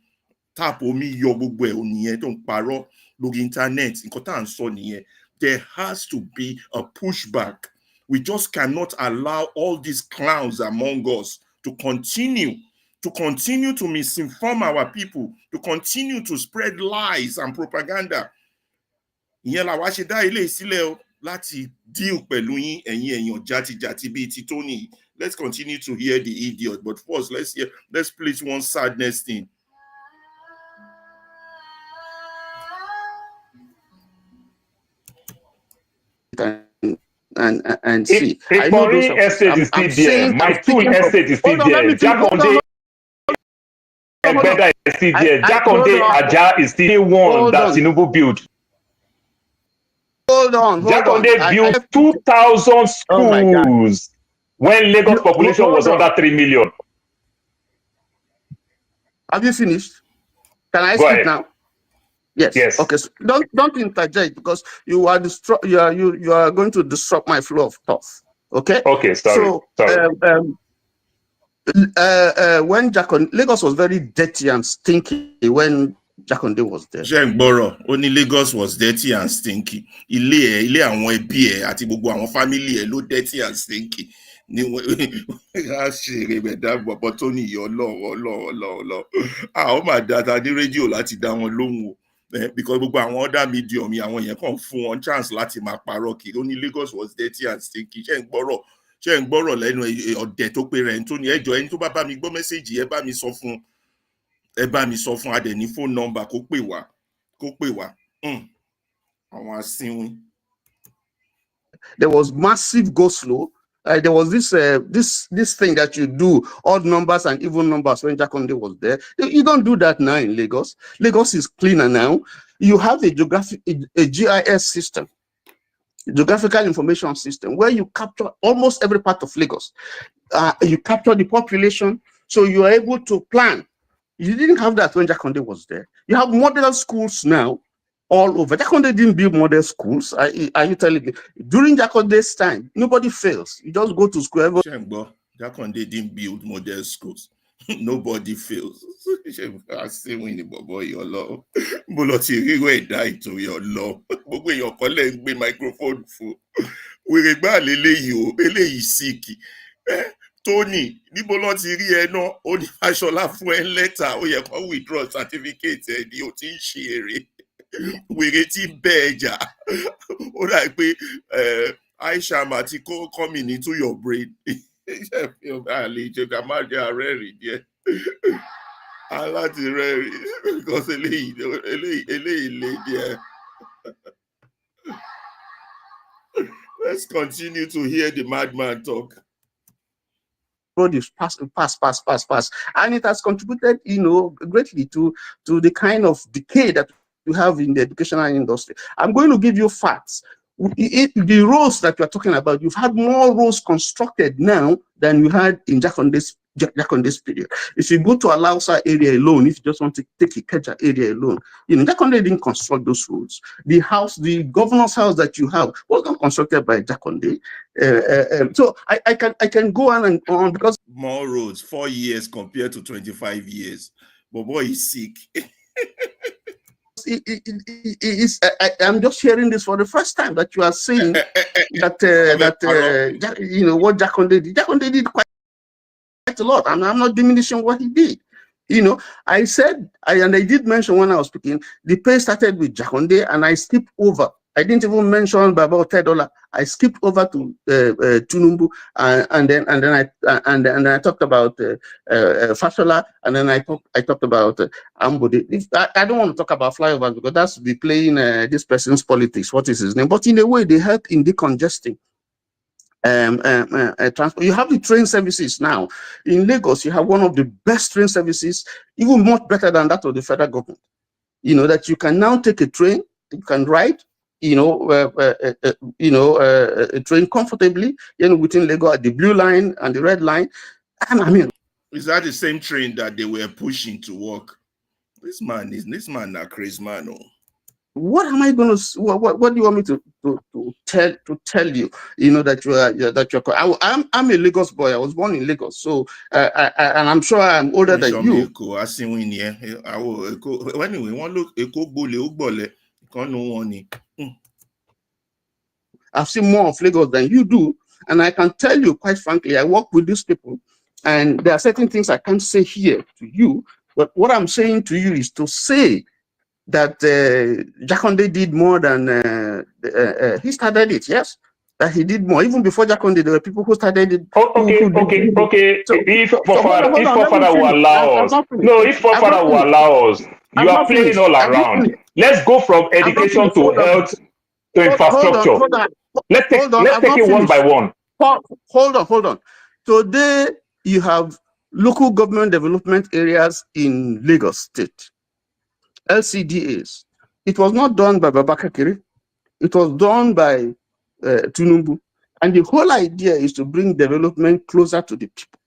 Tap omi yọ gbogbo ẹ̀ ònìyẹn tó ń parọ́ lórí internet. Nǹkan tá à ń sọ nìyẹn. There has to be a pushback. We just cannot allow all these clowns among us to continue to misinform our people, to continue to spread lies and propaganda. Ìyẹn la wá ṣe dá ilé ìsílẹ̀ o láti deal pẹ̀lú yín ẹ̀yin èèyàn játijàti bíi ti Tonie. Let's continue to hear the idiot, but first let's play one sadness thing. And see, I know those estate is still there. My two estate is still there. Jakande Egbeda is still there. Jakande Aja is still one that Tinubu built. Hold on. Jakande built 2,000 schools when Lagos population was under 3 million. Have you finished? Can I speak now? Yes. Okay. So don't interject because you are going to disrupt my flow of thought. Okay. Okay. Sorry. When Lagos was very dirty and stinky when Jakande was there. Jengboro, only Lagos was dirty and stinky. Ilé àwọn ẹbí ẹ̀ àti gbogbo àwọn family ẹ̀ ló dirty and stinky. Ni wọ́n ṣeré bẹ̀dá bọ̀bọ̀ Tonie yọ lọ́wọ́. Ó mà dáadáa ní rédíò láti dá wọn lóhùn o. Because gbogbo àwọn other medium àwọn yẹn kàn fún wọn chance láti máa parọ́ kiri. Only Lagos was dirty and stinky. Ṣé ń gbọ́rọ̀ lẹ́nu ọ̀dẹ̀ tó pé rẹ̀ Tonie ẹjọ́ ẹni tó bá mi gbọ́ mẹ́sẹ̀gì ẹ bá mi sọ fún adẹ̀ ní phone number kó pè wá àwọn asínwín. There was massive go slow. There was this thing that you do odd numbers and even numbers when Jakande was there. You don't do that now in Lagos. Lagos is cleaner now. You have a GIS system, geographical information system, where you capture almost every part of Lagos. You capture the population, so you are able to plan. You didn't have that when Jakande was there. You have model schools now all over. Jakande didn't build model schools. Are you telling me? During Jakande's time, nobody fails. You just go to school. Jakande didn't build model schools. Nobody fails. I say when the boy your law. Boloti riwe die to your law. Gbogbo your colleague gbé microphone fún. We regba lele yo, eléyìí sick. Tonie, níbo ló ti rí ẹ náà? Ó ní Fáṣọlá fún ẹ lẹ́tà, ó yẹ kó withdraw certificate ẹ ní o ti ń ṣe èrè. Wèrè tí ń bẹ́ ẹ jà. Ó dà pé Aisha àti coming into your brain. Àlejò ká má jẹ́ àrẹ́rìn díẹ̀. Aláti rẹ́rìn because eléyìí lé díẹ̀. Let's continue to hear the madman talk. Road is pass, and it has contributed, greatly to the kind of decay that you have in the educational industry. I'm going to give you facts. The roads that you're talking about, you've had more roads constructed now than you had in Jakonde's period. If you go to Alausa area alone, if you just want to take Ikeja area alone, Jakonde didn't construct those roads. The governor's house that you have was not constructed by Jakonde. So I can go on and on because more roads, 4 years compared to 25 years. But boy is sick. I'm just hearing this for the first time that you are saying that what Jakonde did. Jakonde did quite a lot. I'm not diminishing what he did. I said, and I did mention when I was speaking, the pay started with Jakonde, and I skipped over. I didn't even mention Baba Tedola. I skipped over to Tunumbu, and then I talked about Fashola, and then I talked about Ambode. I don't want to talk about flyovers because that's be playing this person's politics. What is his name? But in a way, they help in decongesting. Transport. You have the train services now in Lagos. You have one of the best train services, even much better than that of the federal government. That you can now take a train, you can ride, a train comfortably, within Lagos at the blue line and the red line. And I mean, is that the same train that they were pushing to work? This man a crazy man. Oh. What am I going to? What do you want me to tell you? That you're. I'm a Lagos boy. I was born in Lagos, so and I'm sure I'm older than you. I've seen more of Lagos than you do, and I can tell you quite frankly, I work with these people, and there are certain things I can't say here to you. But what I'm saying to you is to say that Jakonde did more than he started it. Yes, that he did more. Even before Jakonde, there were people who started it. Okay. So, if Fofana will allow us, if Fofana will allow us, you are playing all around. Let's go from education to health to infrastructure. Let's take it one by one. Hold on. Today you have local government development areas in Lagos State. LCDAs. It was not done by Babaka Kiri. It was done by Tunumbu. And the whole idea is to bring development closer to the people.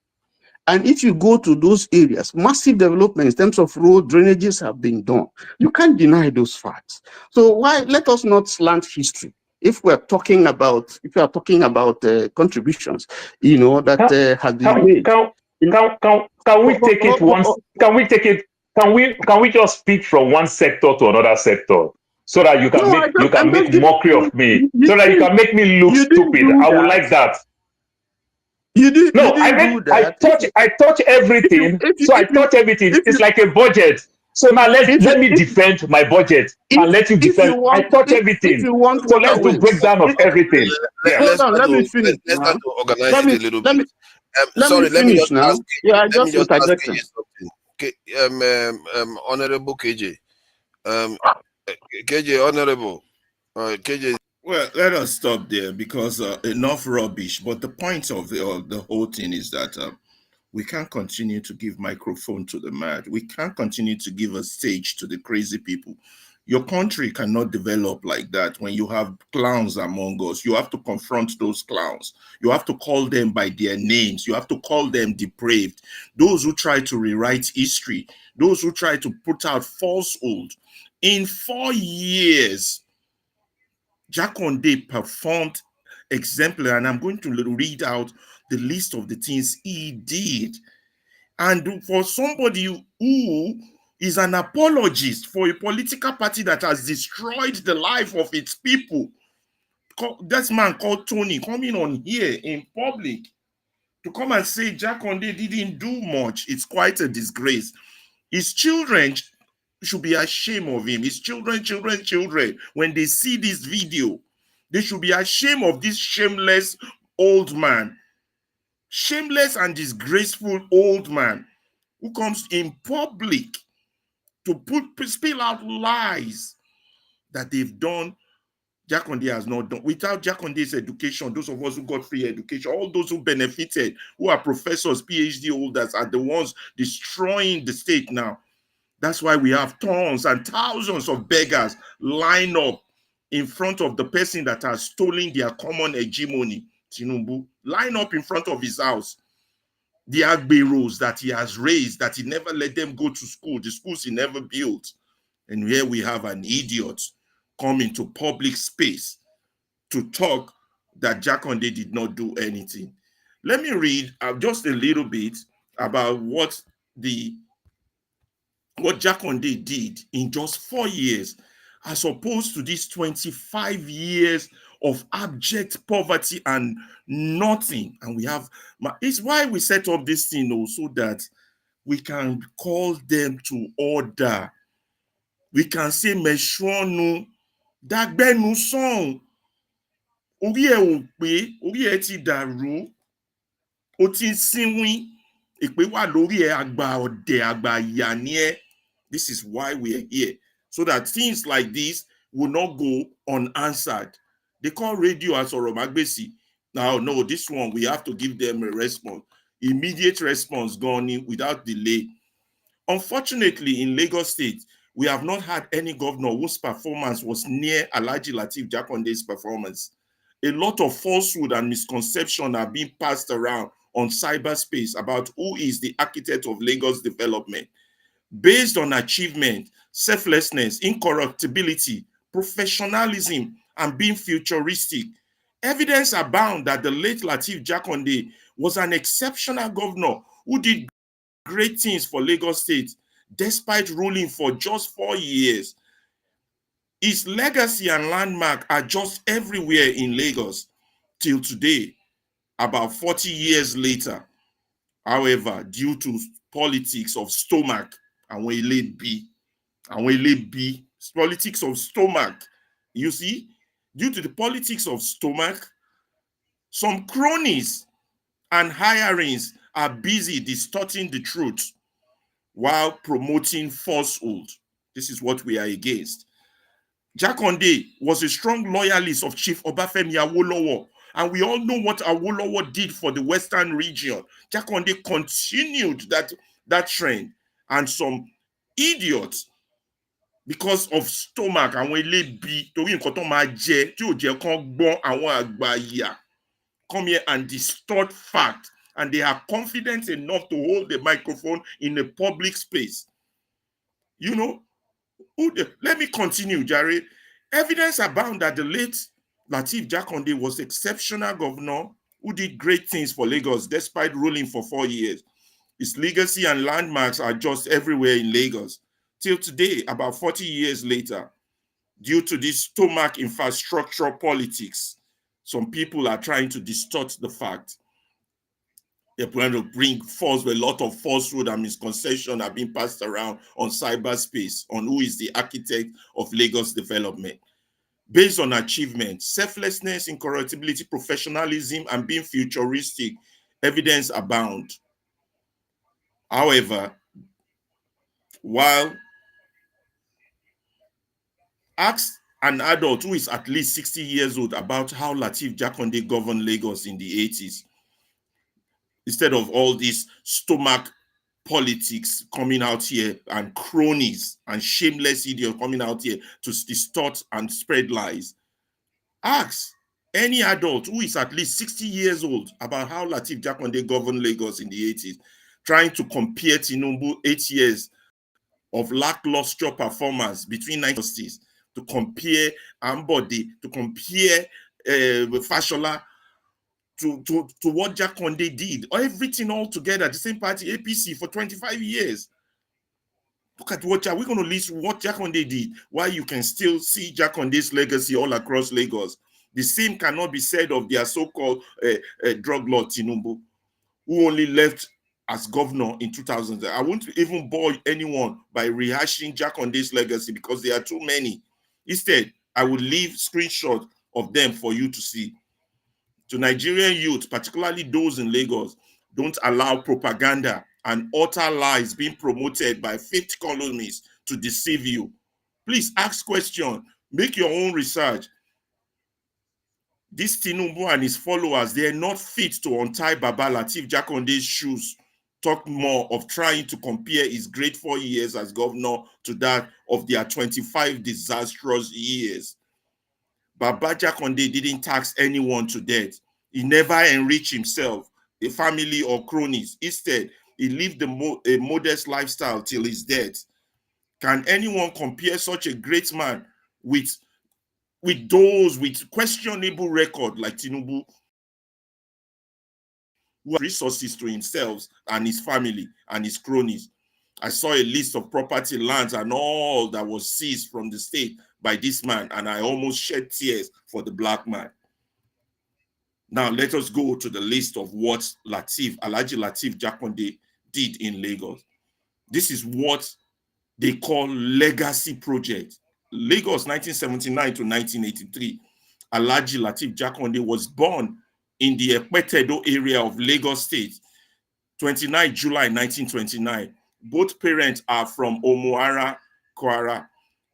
And if you go to those areas, massive development in terms of road drainages have been done. You can't deny those facts. So let us not slant history. If we are talking about contributions, that has been made. Can we take it once? Can we just speak from one sector to another sector so that you can make mockery of me, so that you can make me look stupid? I would like that. I touch everything. I touch everything. It's like a budget. So now let me defend my budget and let you defend. I touch everything. So let's do breakdown of everything. Let me finish. Let's start to organize it a little bit. Let me just ask you something. Okay, Honorable KJ. KJ, Honorable. KJ. Well, let us stop there because enough rubbish. But the point of the whole thing is that we can't continue to give microphone to the mad. We can't continue to give a stage to the crazy people. Your country cannot develop like that when you have clowns among us. You have to confront those clowns. You have to call them by their names. You have to call them depraved. Those who try to rewrite history, those who try to put out falsehood. In 4 years, Jakande performed exemplary, and I'm going to read out the list of the things he did. And for somebody who is an apologist for a political party that has destroyed the life of its people, this man called Tonie coming on here in public To come and say Jakande didn't do much, it's quite a disgrace. His children should be ashamed of him. His children, when they see this video, they should be ashamed of this shameless old man. Shameless and disgraceful old man who comes in public to spill out lies that they've done. Jakande has not done. Without Jakande's education, those of us who got free education, all those who benefited, who are professors, PhD holders, are the ones destroying the state now. That's why we have tons and thousands of beggars line up in front of the person that has stolen their common hegemony, Tinubu. Line up in front of his house. The Agberos that he has raised, that he never let them go to school, the schools he never built. And here we have an idiot come into public space to talk that Jakande did not do anything. Let me read just a little bit about what Jakande did in just 4 years, as opposed to these 25 years of abject poverty and nothing. And we have, it's why we set up this thing also, that we can call them to order. We can say, Meshwanu, Dagbenu song, orí ẹ ò pé, orí ẹ ti dàrú, ó ti ń sínwín, èpè wà lórí ẹ, àgbà ọ̀dẹ̀, àgbà ìyà ni ẹ́. This is why we are here, so that things like this will not go unanswered. They call radio as Oromagbesi. Now, no, this one, we have to give them a response. Immediate response gone in without delay. Unfortunately, in Lagos State, we have not had any governor whose performance was near Alhaji Lateef Jakande's performance. A lot of falsehood and misconception are being passed around on cyberspace about who is the architect of Lagos development. Based on achievement, selflessness, incorruptibility, professionalism, and being futuristic, evidence abound that the late Lateef Jakande was an exceptional governor who did great things for Lagos State, despite ruling for just 4 years. His legacy and landmark are just everywhere in Lagos till today, about 40 years later. However, due to politics of stomach, and when politics of stomach, you see, due to the politics of stomach, some cronies and hirelings are busy distorting the truth while promoting falsehood. This is what we are against. Jakande was a strong loyalist of Chief Obafemi Awolowo, and we all know what Awolowo did for the Western region. Jakande continued that trend, and some idiots, because of stomach, àwọn elébi torí nǹkan tó máa jẹ tí ò jẹ́ kán gbọ́n àwọn àgbàyà, come here and distort fact, and they are confident enough to hold the microphone in a public space. You know, let me continue, Jerry. Evidence abound that the late Lateef Jakande was exceptional governor who did great things for Lagos despite ruling for 4 years. His legacy and landmarks are just everywhere in Lagos. Till today, about 40 years later, due to this stomach infrastructure politics, some people are trying to distort the fact. They're trying to bring false, a lot of falsehood and misconception are being passed around on cyberspace on who is the architect of Lagos development. Based on achievement, selflessness, incorruptibility, professionalism, and being futuristic, evidence abound. However, while ask an adult who is at least 60 years old about how Lateef Jakande governed Lagos in the 80s, instead of all this stomach politics coming out here and cronies and shameless idiots coming out here to distort and spread lies. Ask any adult who is at least 60 years old about how Lateef Jakande governed Lagos in the 80s, trying to compare Tinubu 8 years of lackluster performance between 1960s, to compare Ambode, to compare Fashola, to what Jakande did. Everything all together, the same party, APC, for 25 years. Look at what we're going to list what Jakande did, why you can still see Jakande's legacy all across Lagos. The same cannot be said of their so-called drug lord Tinubu. who only left as governor in 2000. I won't even bore anyone by rehashing Jakande's legacy because there are too many. Instead, I will leave screenshots of them for you to see. To Nigerian youth, particularly those in Lagos, don't allow propaganda and utter lies being promoted by fifth columnists to deceive you. Please ask questions, make your own research. This Tinubu and his followers, they are not fit to untie Baba Lateef Jakande's shoes. Talk more of trying to compare his great 4 years as governor to that of their 25 disastrous years. Baba Jakande didn't tax anyone to death. He never enriched himself, a family, or cronies. Instead, he lived a modest lifestyle till his death. Can anyone compare such a great man with those with questionable record like Tinubu, who has resources to himself and his family and his cronies? I saw a list of property, lands, and all that was seized from the state by this man, and I almost shed tears for the black man. Now, let us go to the list of what Alhaji Lateef Jakande did in Lagos. This is what they call legacy project. Lagos, 1979 to 1983. Alhaji Lateef Jakande was born in the Ekpetedo area of Lagos State, 29 July 1929. Both parents are from Omuara, Kwara.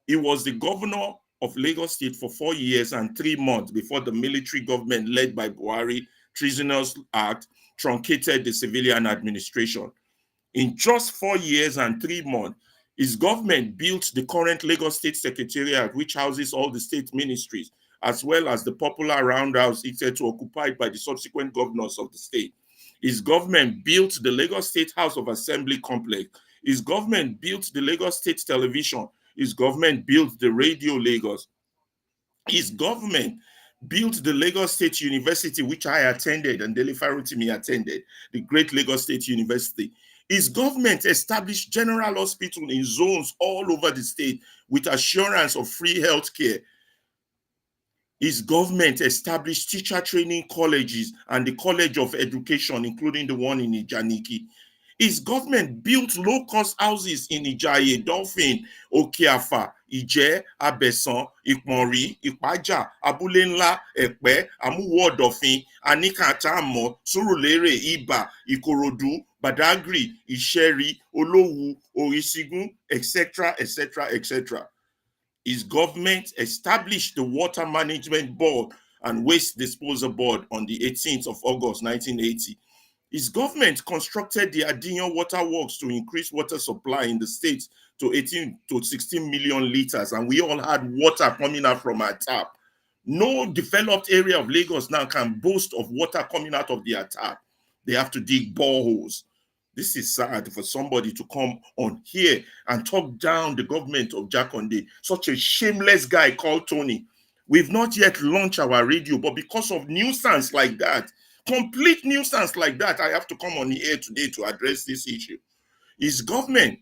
He was the governor of Lagos State for 4 years and 3 months before the military government led by Buhari Treasonous Act truncated the civilian administration. In just 4 years and 3 months, his government built the current Lagos State Secretariat, which houses all the state ministries, as well as the popular roundhouse hitherto occupied by the subsequent governors of the state. His government built the Lagos State House of Assembly complex. His government built the Lagos State Television. His government built the Radio Lagos. His government built the Lagos State University, which I attended and Dele Farutimi attended, the great Lagos State University. His government established general hospitals in zones all over the state with assurance of free health care. His government established teacher training colleges and the College of Education, including the one in Ijaniki. His government built low-cost houses in Ijaye, Dolphin, Okeafa, Ije, Abesan, Iponri, Ipaja, Abule Nla, Epe, Amuwo Odofin, Anikata Amo, Surulere, Iba, Ikorodu, Badagry, Isheri, Olowu, Orisigun, etc., etc., etc. His government established the Water Management Board and Waste Disposal Board on the 18th of August, 1980. His government constructed the Adiyan Water Works to increase water supply in the state to 18 to 16 million liters, and we all had water coming out from our tap. No developed area of Lagos now can boast of water coming out of their tap. They have to dig boreholes. This is sad for somebody to come on here and talk down the government of Jakande, such a shameless guy called Tonie. We've not yet launched our radio, but because of nuisance like that, complete nuisance like that, I have to come on the air today to address this issue. His government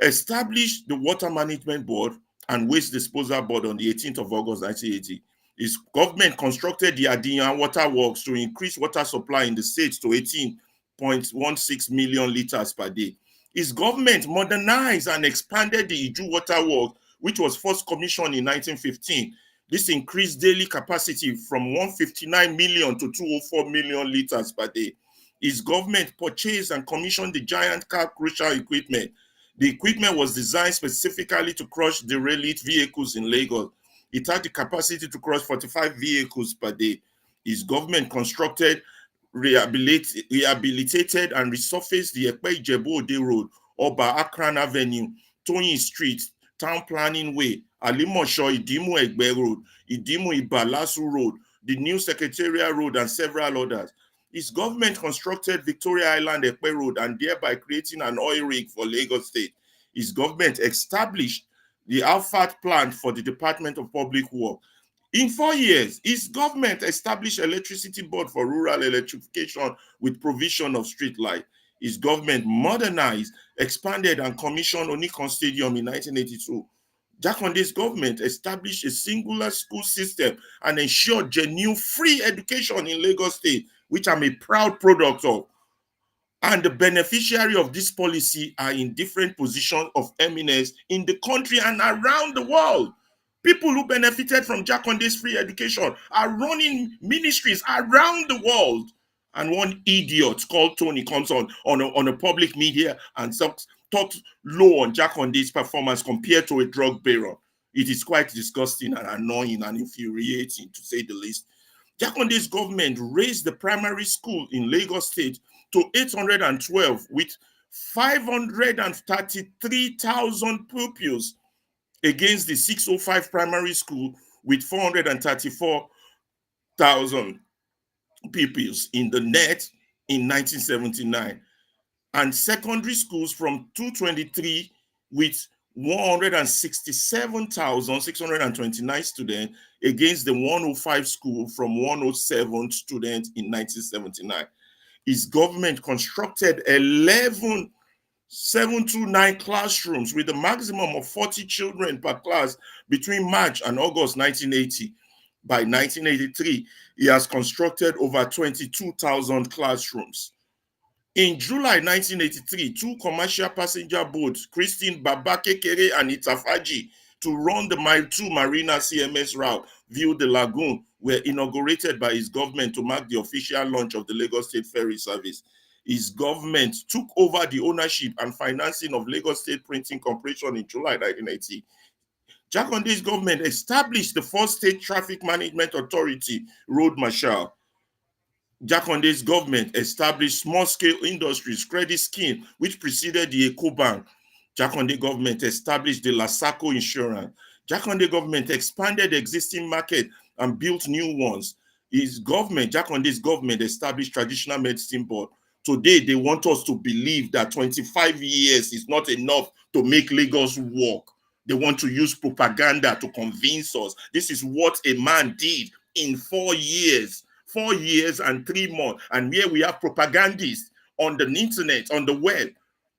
established the Water Management Board and Waste Disposal Board on the 18th of August 1980. His government constructed the Adiyan Water Works to increase water supply in the state to 18.16 million liters per day. His government modernized and expanded the Iju Water Works, which was first commissioned in 1915. This increased daily capacity from 159 million to 204 million liters per day. His government purchased and commissioned the giant car crusher equipment. The equipment was designed specifically to crush derelict vehicles in Lagos. It had the capacity to crush 45 vehicles per day. His government constructed, rehabilitated, and resurfaced the Ekpe Ijebu Ode Road, Oba Akran Avenue, Tonie Street, Town Planning Way, Alimosho Idimu Egbe Road, Idimu Ibalasu Road, the new Secretariat Road, and several others. His government constructed Victoria Island Ekpe Road and thereby creating an oil rig for Lagos State. His government established the Alfat plant for the Department of Public Works. In 4 years, his government established electricity board for rural electrification with provision of street light. His government modernized, expanded, and commissioned Onikon Stadium in 1982. Jakande's government established a singular school system and ensured genuine free education in Lagos State, which I'm a proud product of. And the beneficiary of this policy are in different positions of eminence in the country and around the world. People who benefited from Jakonde's free education are running ministries around the world. And one idiot called Tonie comes on a public media and talks low on Jakonde's performance compared to a drug baron. It is quite disgusting and annoying and infuriating, to say the least. Jakonde's government raised the primary school in Lagos State to 812 with 533,000 pupils against the 605 primary school with 434,000 pupils in the net in 1979, and secondary schools from 223 with 167,629 students against the 105 school from 107 students in 1979. His government constructed 11,729 classrooms with a maximum of 40 children per class between March and August 1980. By 1983, he has constructed over 22,000 classrooms. In July 1983, two commercial passenger boats, Christine Babakekere and Itafaji, to run the Mile 2 Marina CMS route via the lagoon, were inaugurated by his government to mark the official launch of the Lagos State Ferry Service. His government took over the ownership and financing of Lagos State Printing Corporation in July 1980. Jakonde's government established the first state traffic management authority, Road Marshal. Jakonde's government established small-scale industries credit scheme, which preceded the Ecobank. Jakonde government established the Lasaco Insurance. Jakonde government expanded existing market and built new ones. His government, Jakonde's government, established Traditional Medicine Board. Today, they want us to believe that 25 years is not enough to make Lagos work. They want to use propaganda to convince us. This is what a man did in 4 years. 4 years and 3 months. And here we have propagandists on the internet, on the web,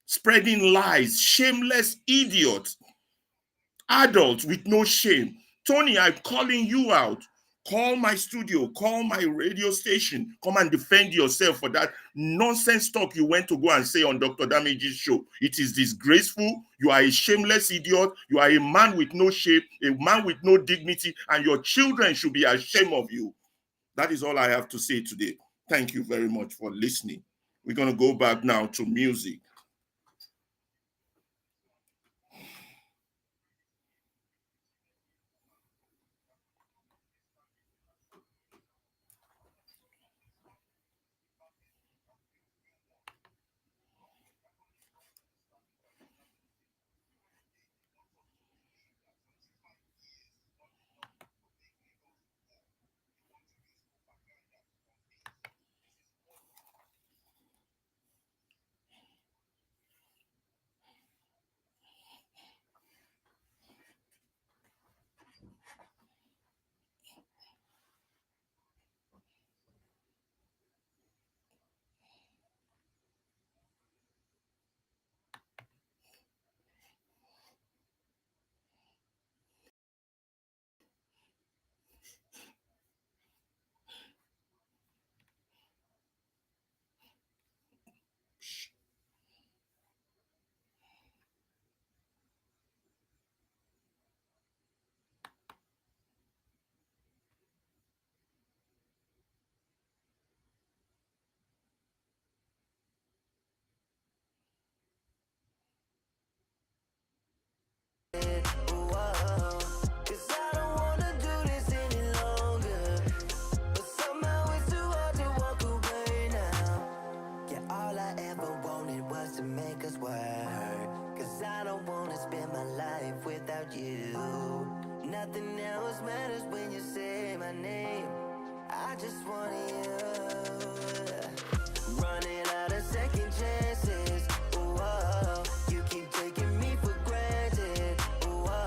spreading lies, shameless idiots, adults with no shame. Tonie, I'm calling you out. Call my studio, call my radio station, come and defend yourself for that nonsense talk you went to go and say on Dr. Damage's show. It is disgraceful. You are a shameless idiot. You are a man with no shame, a man with no dignity, and your children should be ashamed of you. That is all I have to say today. Thank you very much for listening. We're going to go back now to music. Nothing else matters when you say my name. I just want you. Running out of second chances. Whoa, you keep taking me for granted. Whoa,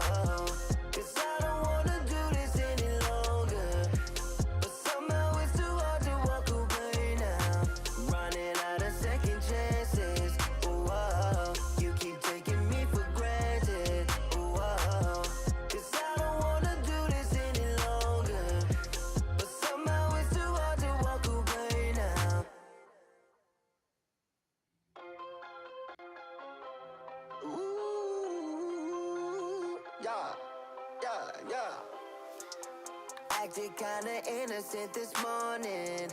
Acted kinda innocent this morning.